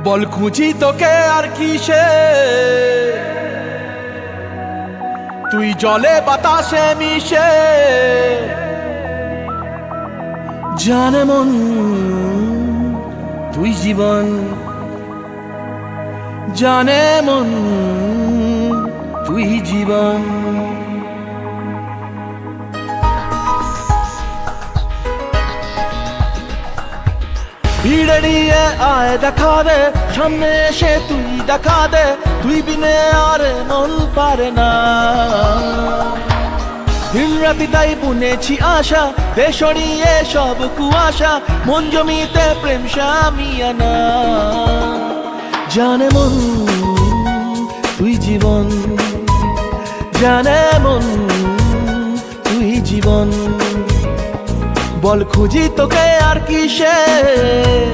বল খুঁজি তোকে আর কিসে, তুই জলে বাতাসে মিশে। জানে মন তুই জীবন, জানে মন তুই জীবন। ভিড়ে নিয়ে আয় দেখা দে, সামনে এসে তুই দেখা দে, তুই বিনে আর মন পারে না। দিন রাতি তাই বুনেছি আশা, দে সরিয়ে সব কুয়াশা, মন জমিতে প্রেম শামিয়ানা। জানে মন তুই জীবন, জানে মন তুই জীবন। বল খুঁজি তোকে আর কিসে,